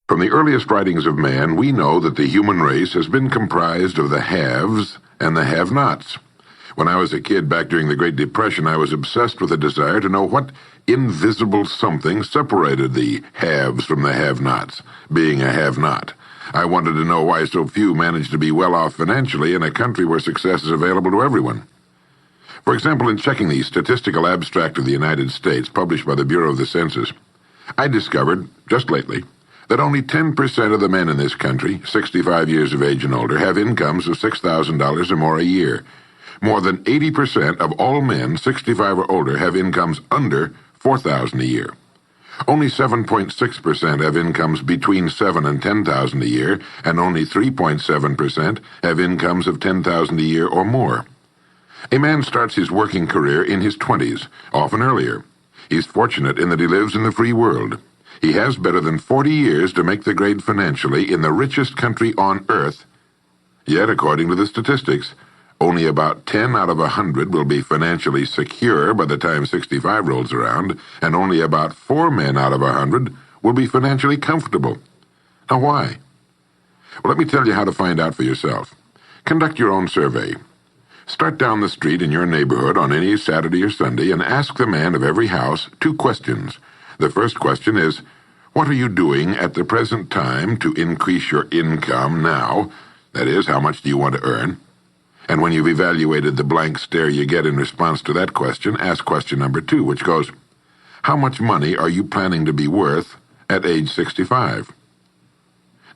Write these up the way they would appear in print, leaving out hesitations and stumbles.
From the earliest writings of man, we know that the human race has been comprised of the haves and the have-nots. When I was a kid back during the Great Depression, I was obsessed with a desire to know what invisible something separated the haves from the have-nots, being a have-not. I wanted to know why so few managed to be well off financially in a country where success is available to everyone. For example, in checking the Statistical Abstract of the United States, published by the Bureau of the Census, I discovered, just lately, that only 10% of the men in this country, 65 years of age and older, have incomes of $6,000 or more a year. More than 80% of all men 65 or older have incomes under $4,000 a year. Only 7.6% have incomes between $7,000 and $10,000 a year, and only 3.7% have incomes of $10,000 a year or more. A man starts his working career in his 20s, often earlier. He's fortunate in that he lives in the free world. He has better than 40 years to make the grade financially in the richest country on earth. Yet, according to the statistics, only about 10 out of 100 will be financially secure by the time 65 rolls around, and only about 4 men out of 100 will be financially comfortable. Now, why? Well, let me tell you how to find out for yourself. Conduct your own survey. Start down the street in your neighborhood on any Saturday or Sunday and ask the man of every house 2 questions. The first question is, what are you doing at the present time to increase your income now? That is, how much do you want to earn? And when you've evaluated the blank stare you get in response to that question, ask question number 2, which goes, how much money are you planning to be worth at age 65?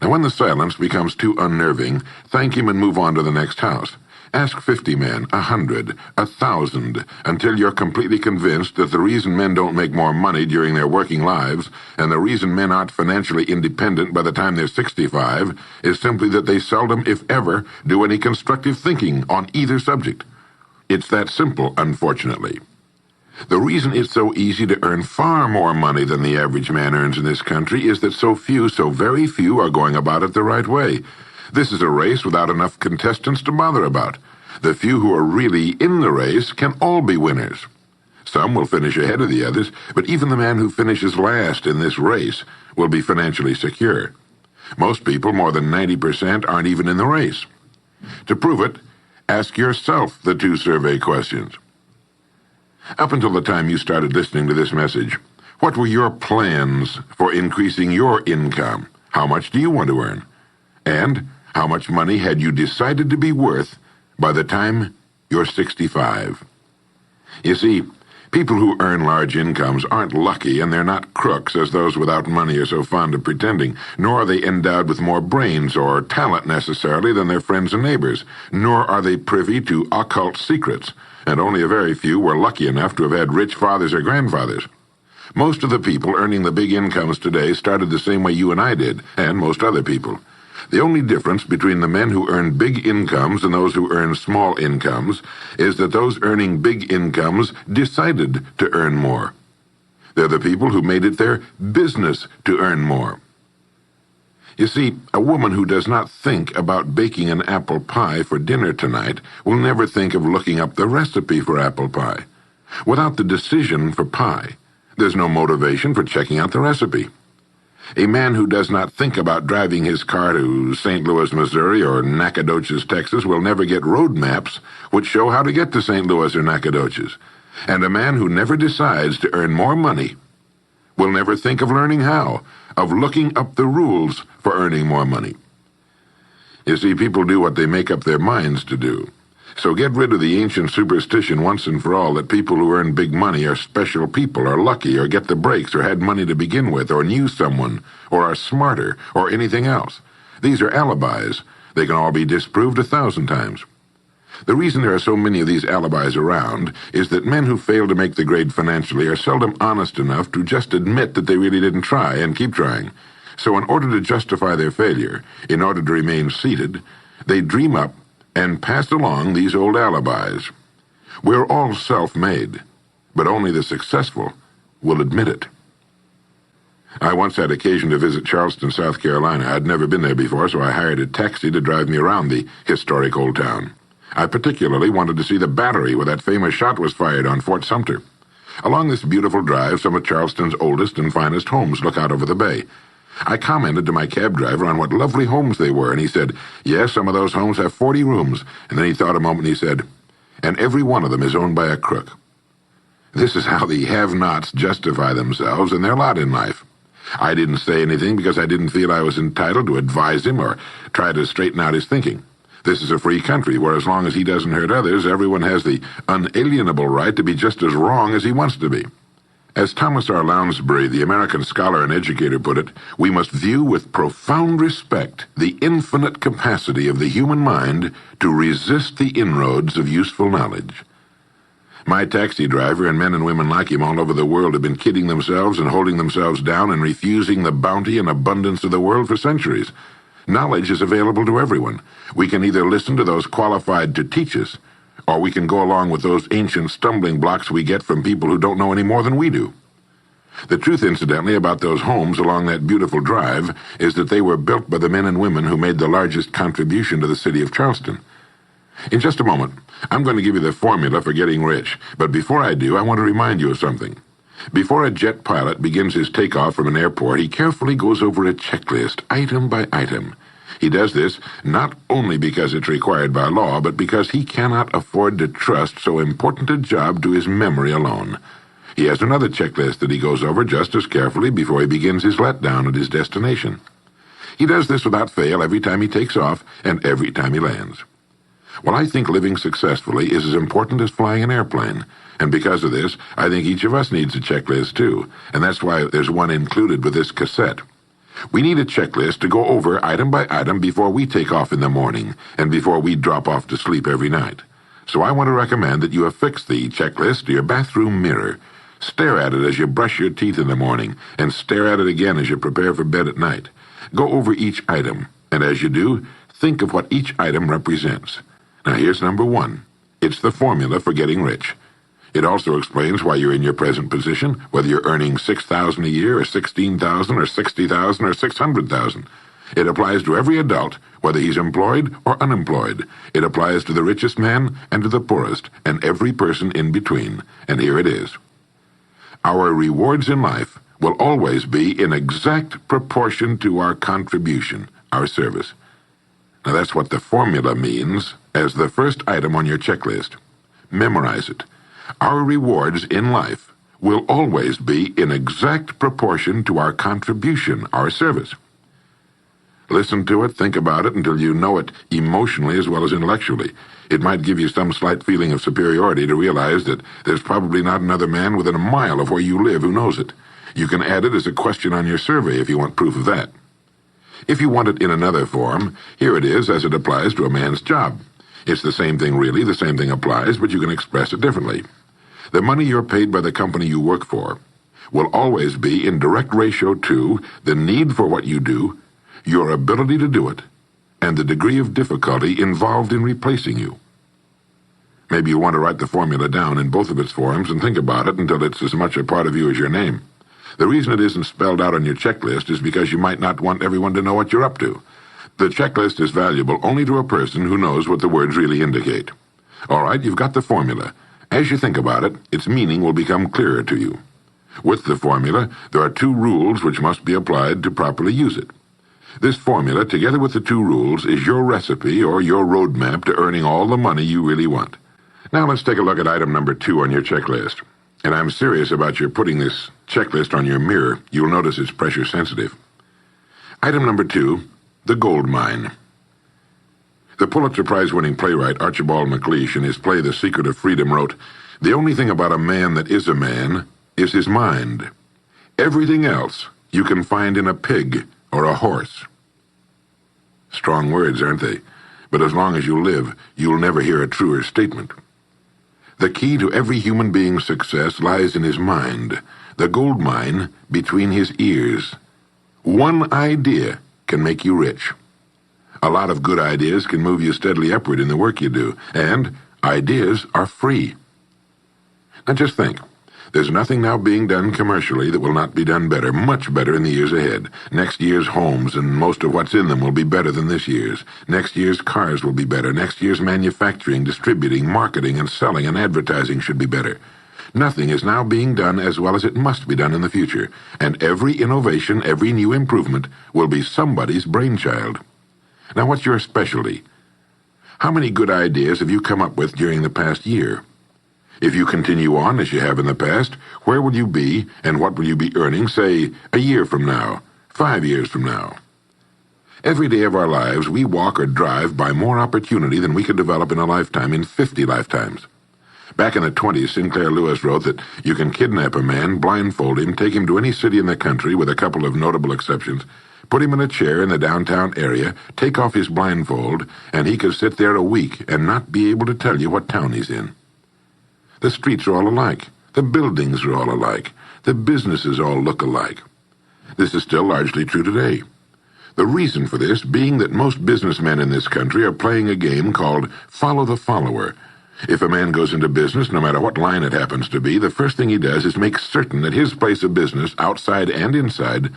Now, when the silence becomes too unnerving, thank him and move on to the next house. Ask 50 men, 100, 1,000, until you're completely convinced that the reason men don't make more money during their working lives, and the reason men aren't financially independent by the time they're 65, is simply that they seldom, if ever, do any constructive thinking on either subject. It's that simple, unfortunately. The reason it's so easy to earn far more money than the average man earns in this country is that so very few, are going about it the right way. This is a race without enough contestants to bother about. The few who are really in the race can all be winners. Some will finish ahead of the others, but even the man who finishes last in this race will be financially secure. Most people, more than 90%, aren't even in the race. To prove it, ask yourself the 2 survey questions. Up until the time you started listening to this message, what were your plans for increasing your income? How much do you want to earn? And how much money had you decided to be worth by the time you're 65? You see, people who earn large incomes aren't lucky, and they're not crooks as those without money are so fond of pretending, nor are they endowed with more brains or talent necessarily than their friends and neighbors, nor are they privy to occult secrets, and only a very few were lucky enough to have had rich fathers or grandfathers. Most of the people earning the big incomes today started the same way you and I did, and most other people. The only difference between the men who earn big incomes and those who earn small incomes is that those earning big incomes decided to earn more. They're the people who made it their business to earn more. You see, a woman who does not think about baking an apple pie for dinner tonight will never think of looking up the recipe for apple pie. Without the decision for pie, there's no motivation for checking out the recipe. A man who does not think about driving his car to St. Louis, Missouri, or Nacogdoches, Texas, will never get road maps which show how to get to St. Louis or Nacogdoches. And a man who never decides to earn more money will never think of learning how, of looking up the rules for earning more money. You see, people do what they make up their minds to do. So get rid of the ancient superstition once and for all that people who earn big money are special people, or lucky, or get the breaks, or had money to begin with, or knew someone, or are smarter, or anything else. These are alibis. They can all be disproved 1,000 times. The reason there are so many of these alibis around is that men who fail to make the grade financially are seldom honest enough to just admit that they really didn't try and keep trying. So in order to justify their failure, in order to remain seated, they dream up and pass along these old alibis. We're all self-made, but only the successful will admit it. I once had occasion to visit Charleston, South Carolina. I'd never been there before, so I hired a taxi to drive me around the historic old town. I particularly wanted to see the battery where that famous shot was fired on Fort Sumter. Along this beautiful drive, some of Charleston's oldest and finest homes look out over the bay. I commented to my cab driver on what lovely homes they were, and he said, yes, some of those homes have 40 rooms. And then he thought a moment and he said, and every one of them is owned by a crook. This is how the have-nots justify themselves and their lot in life. I didn't say anything because I didn't feel I was entitled to advise him or try to straighten out his thinking. This is a free country where as long as he doesn't hurt others, everyone has the unalienable right to be just as wrong as he wants to be. As Thomas R. Lounsbury, the American scholar and educator, put it, we must view with profound respect the infinite capacity of the human mind to resist the inroads of useful knowledge. My taxi driver and men and women like him all over the world have been kidding themselves and holding themselves down and refusing the bounty and abundance of the world for centuries. Knowledge is available to everyone. We can either listen to those qualified to teach us, or we can go along with those ancient stumbling blocks we get from people who don't know any more than we do. The truth, incidentally, about those homes along that beautiful drive is that they were built by the men and women who made the largest contribution to the city of Charleston. In just a moment, I'm going to give you the formula for getting rich, but before I do, I want to remind you of something. Before a jet pilot begins his takeoff from an airport, he carefully goes over a checklist, item by item. He does this not only because it's required by law, but because he cannot afford to trust so important a job to his memory alone. He has another checklist that he goes over just as carefully before he begins his letdown at his destination. He does this without fail every time he takes off and every time he lands. Well, I think living successfully is as important as flying an airplane, and because of this, I think each of us needs a checklist too, and that's why there's one included with this cassette. We need a checklist to go over item by item before we take off in the morning and before we drop off to sleep every night. So I want to recommend that you affix the checklist to your bathroom mirror. Stare at it as you brush your teeth in the morning, and stare at it again as you prepare for bed at night. Go over each item, and as you do, think of what each item represents. Now here's number 1. It's the formula for getting rich. It also explains why you're in your present position, whether you're earning $6,000 a year or $16,000 or $60,000 or $600,000. It applies to every adult, whether he's employed or unemployed. It applies to the richest man and to the poorest, and every person in between. And here it is. Our rewards in life will always be in exact proportion to our contribution, our service. Now that's what the formula means as the first item on your checklist. Memorize it. Our rewards in life will always be in exact proportion to our contribution, our service. Listen to it, think about it until you know it emotionally as well as intellectually. It might give you some slight feeling of superiority to realize that there's probably not another man within a mile of where you live who knows it. You can add it as a question on your survey if you want proof of that. If you want it in another form, here it is as it applies to a man's job. It's the same thing really, the same thing applies, but you can express it differently. The money you're paid by the company you work for will always be in direct ratio to the need for what you do, your ability to do it, and the degree of difficulty involved in replacing you. Maybe you want to write the formula down in both of its forms and think about it until it's as much a part of you as your name. The reason it isn't spelled out on your checklist is because you might not want everyone to know what you're up to. The checklist is valuable only to a person who knows what the words really indicate. All right, you've got the formula. As you think about it, its meaning will become clearer to you. With the formula, there are 2 rules which must be applied to properly use it. This formula, together with the 2 rules, is your recipe or your roadmap to earning all the money you really want. Now let's take a look at item number 2 on your checklist. And I'm serious about your putting this checklist on your mirror. You'll notice it's pressure sensitive. Item number 2, the gold mine. The Pulitzer Prize-winning playwright Archibald MacLeish, in his play The Secret of Freedom, wrote, "The only thing about a man that is a man is his mind. Everything else you can find in a pig or a horse." Strong words, aren't they? But as long as you live, you'll never hear a truer statement. The key to every human being's success lies in his mind, the gold mine between his ears. One idea can make you rich. A lot of good ideas can move you steadily upward in the work you do, and ideas are free. Now just think. There's nothing now being done commercially that will not be done better, much better in the years ahead. Next year's homes and most of what's in them will be better than this year's. Next year's cars will be better. Next year's manufacturing, distributing, marketing, and selling and advertising should be better. Nothing is now being done as well as it must be done in the future, and every innovation, every new improvement will be somebody's brainchild. Now, what's your specialty? How many good ideas have you come up with during the past year? If you continue on as you have in the past, where will you be and what will you be earning, say, a year from now, 5 years from now? Every day of our lives, we walk or drive by more opportunity than we could develop in a lifetime in 50 lifetimes. Back in the 20s, Sinclair Lewis wrote that you can kidnap a man, blindfold him, take him to any city in the country with a couple of notable exceptions, put him in a chair in the downtown area, take off his blindfold, and he could sit there a week and not be able to tell you what town he's in. The streets are all alike. The buildings are all alike. The businesses all look alike. This is still largely true today. The reason for this being that most businessmen in this country are playing a game called follow the follower. If a man goes into business, no matter what line it happens to be, the first thing he does is make certain that his place of business, outside and inside,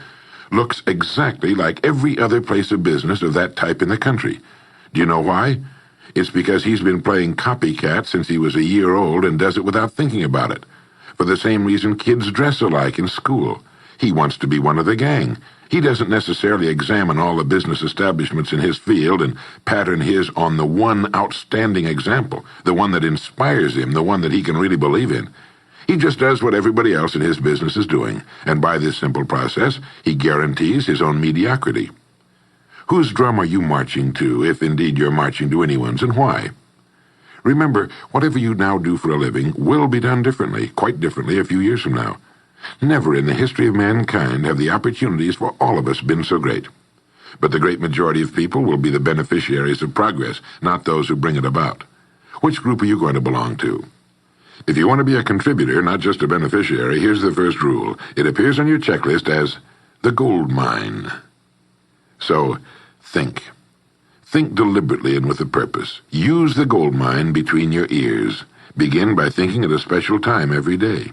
looks exactly like every other place of business of that type in the country. Do you know why? It's because he's been playing copycat since he was a year old and does it without thinking about it. For the same reason kids dress alike in school. He wants to be one of the gang. He doesn't necessarily examine all the business establishments in his field and pattern his on the one outstanding example, the one that inspires him, the one that he can really believe in. He just does what everybody else in his business is doing, and by this simple process, he guarantees his own mediocrity. Whose drum are you marching to, if indeed you're marching to anyone's, and why? Remember, whatever you now do for a living will be done differently, quite differently a few years from now. Never in the history of mankind have the opportunities for all of us been so great. But the great majority of people will be the beneficiaries of progress, not those who bring it about. Which group are you going to belong to? If you want to be a contributor, not just a beneficiary, here's the first rule. It appears on your checklist as the gold mine. So, think. Think deliberately and with a purpose. Use the gold mine between your ears. Begin by thinking at a special time every day.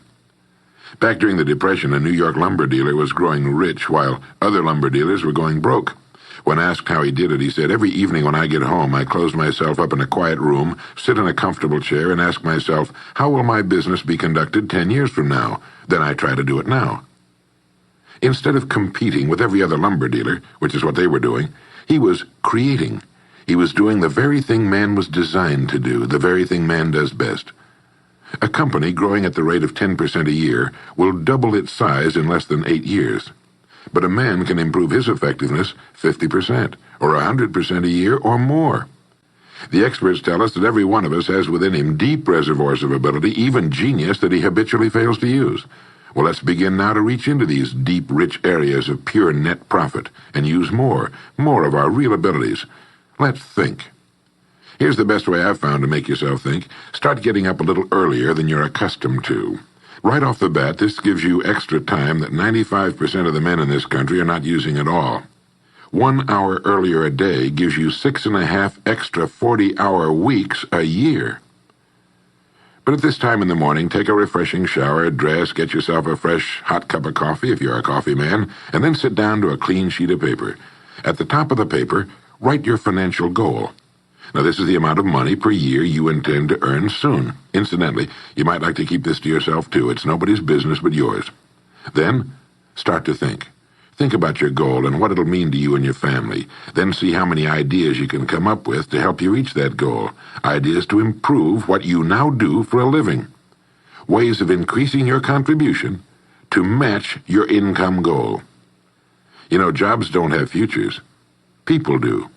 Back during the Depression, a New York lumber dealer was growing rich while other lumber dealers were going broke. When asked how he did it, he said, "Every evening when I get home, I close myself up in a quiet room, sit in a comfortable chair, and ask myself, how will my business be conducted 10 years from now? Then I try to do it now." Instead of competing with every other lumber dealer, which is what they were doing, he was creating. He was doing the very thing man was designed to do, the very thing man does best. A company growing at the rate of 10% a year will double its size in less than 8 years. But a man can improve his effectiveness 50%, or 100% a year, or more. The experts tell us that every one of us has within him deep reservoirs of ability, even genius, that he habitually fails to use. Well, let's begin now to reach into these deep, rich areas of pure net profit and use more of our real abilities. Let's think. Here's the best way I've found to make yourself think. Start getting up a little earlier than you're accustomed to. Right off the bat, this gives you extra time that 95% of the men in this country are not using at all. 1 hour earlier a day gives you 6.5 extra 40-hour weeks a year. But at this time in the morning, take a refreshing shower, dress, get yourself a fresh, hot cup of coffee if you're a coffee man, and then sit down to a clean sheet of paper. At the top of the paper, write your financial goal. Now, this is the amount of money per year you intend to earn soon. Incidentally, you might like to keep this to yourself, too. It's nobody's business but yours. Then, start to think. Think about your goal and what it'll mean to you and your family. Then see how many ideas you can come up with to help you reach that goal. Ideas to improve what you now do for a living. Ways of increasing your contribution to match your income goal. You know, jobs don't have futures. People do.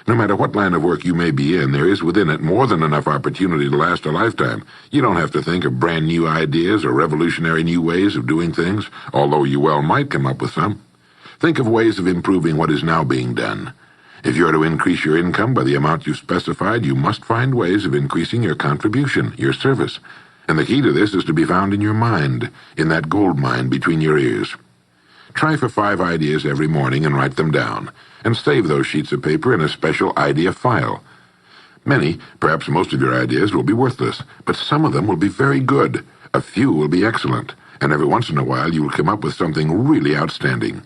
No matter what line of work you may be in, there is within it more than enough opportunity to last a lifetime. You don't have to think of brand new ideas or revolutionary new ways of doing things, although you well might come up with some. Think of ways of improving what is now being done. If you are to increase your income by the amount you've specified, you must find ways of increasing your contribution, your service. And the key to this is to be found in your mind, in that gold mine between your ears. Try for 5 ideas every morning and write them down, and save those sheets of paper in a special idea file. Many, perhaps most of your ideas will be worthless, but some of them will be very good. A few will be excellent, and every once in a while you will come up with something really outstanding.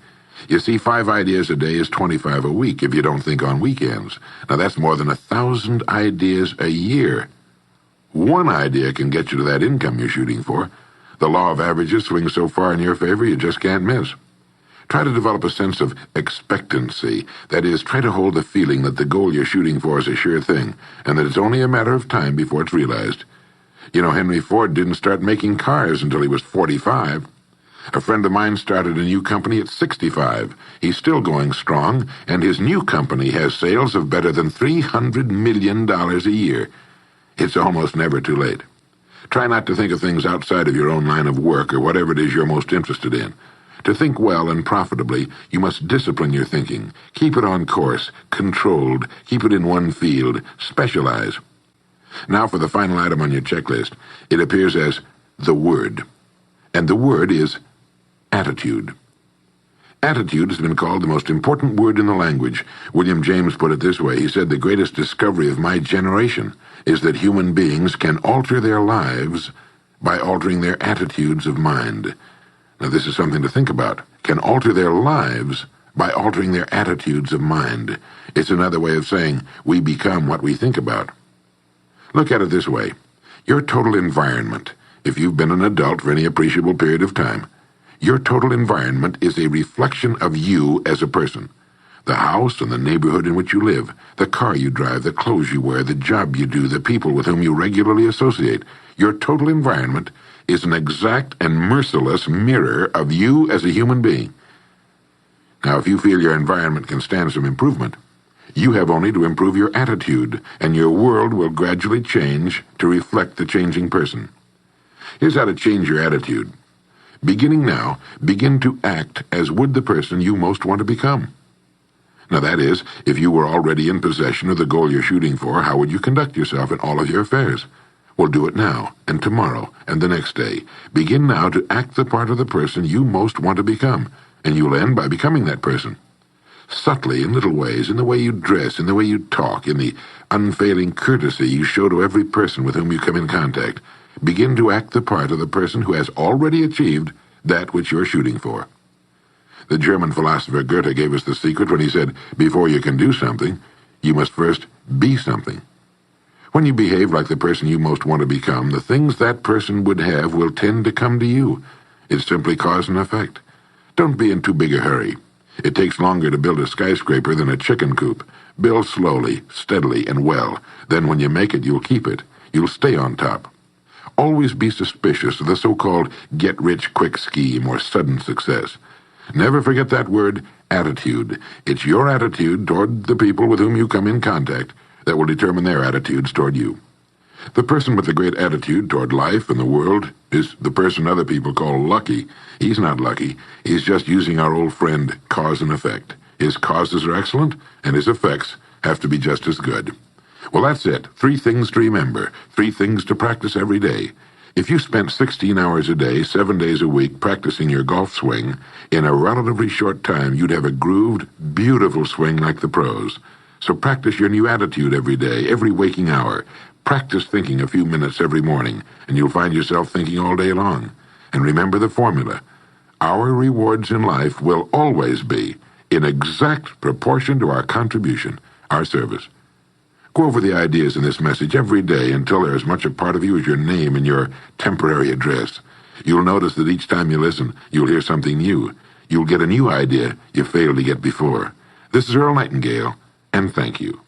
You see, 5 ideas a day is 25 a week if you don't think on weekends. Now that's more than 1,000 ideas a year. One idea can get you to that income you're shooting for. The law of averages swings so far in your favor you just can't miss. Try to develop a sense of expectancy. That is, try to hold the feeling that the goal you're shooting for is a sure thing, and that it's only a matter of time before it's realized. You know, Henry Ford didn't start making cars until he was 45. A friend of mine started a new company at 65. He's still going strong, and his new company has sales of better than $300 million a year. It's almost never too late. Try not to think of things outside of your own line of work or whatever it is you're most interested in. To think well and profitably, you must discipline your thinking. Keep it on course, controlled, keep it in one field, specialize. Now for the final item on your checklist. It appears as the word. And the word is attitude. Attitude has been called the most important word in the language. William James put it this way. He said, "The greatest discovery of my generation is that human beings can alter their lives by altering their attitudes of mind." Now, this is something to think about. Can alter their lives by altering their attitudes of mind. It's another way of saying we become what we think about. Look at it this way. Your total environment, if you've been an adult for any appreciable period of time, your total environment is a reflection of you as a person. The house and the neighborhood in which you live, the car you drive, the clothes you wear, the job you do, the people with whom you regularly associate. Your total environment is an exact and merciless mirror of you as a human being. Now, if you feel your environment can stand some improvement, you have only to improve your attitude, and your world will gradually change to reflect the changing person. Here's how to change your attitude. Beginning now, begin to act as would the person you most want to become. Now that is, if you were already in possession of the goal you're shooting for, how would you conduct yourself in all of your affairs? Well, do it now, and tomorrow, and the next day. Begin now to act the part of the person you most want to become, and you'll end by becoming that person. Subtly, in little ways, in the way you dress, in the way you talk, in the unfailing courtesy you show to every person with whom you come in contact, begin to act the part of the person who has already achieved that which you're shooting for. The German philosopher Goethe gave us the secret when he said, before you can do something, you must first be something. When you behave like the person you most want to become, the things that person would have will tend to come to you. It's simply cause and effect. Don't be in too big a hurry. It takes longer to build a skyscraper than a chicken coop. Build slowly, steadily, and well. Then when you make it, you'll keep it. You'll stay on top. Always be suspicious of the so-called get-rich-quick scheme or sudden success. Never forget that word, attitude. It's your attitude toward the people with whom you come in contact that will determine their attitudes toward you. The person with the great attitude toward life and the world is the person other people call lucky. He's not lucky. He's just using our old friend cause and effect. His causes are excellent, and his effects have to be just as good. Well, that's it. 3 things to remember. 3 things to practice every day. If you spent 16 hours a day, 7 days a week, practicing your golf swing, in a relatively short time, you'd have a grooved, beautiful swing like the pros. So practice your new attitude every day, every waking hour. Practice thinking a few minutes every morning, and you'll find yourself thinking all day long. And remember the formula. Our rewards in life will always be in exact proportion to our contribution, our service. Go over the ideas in this message every day until they're as much a part of you as your name and your temporary address. You'll notice that each time you listen, you'll hear something new. You'll get a new idea you failed to get before. This is Earl Nightingale, and thank you.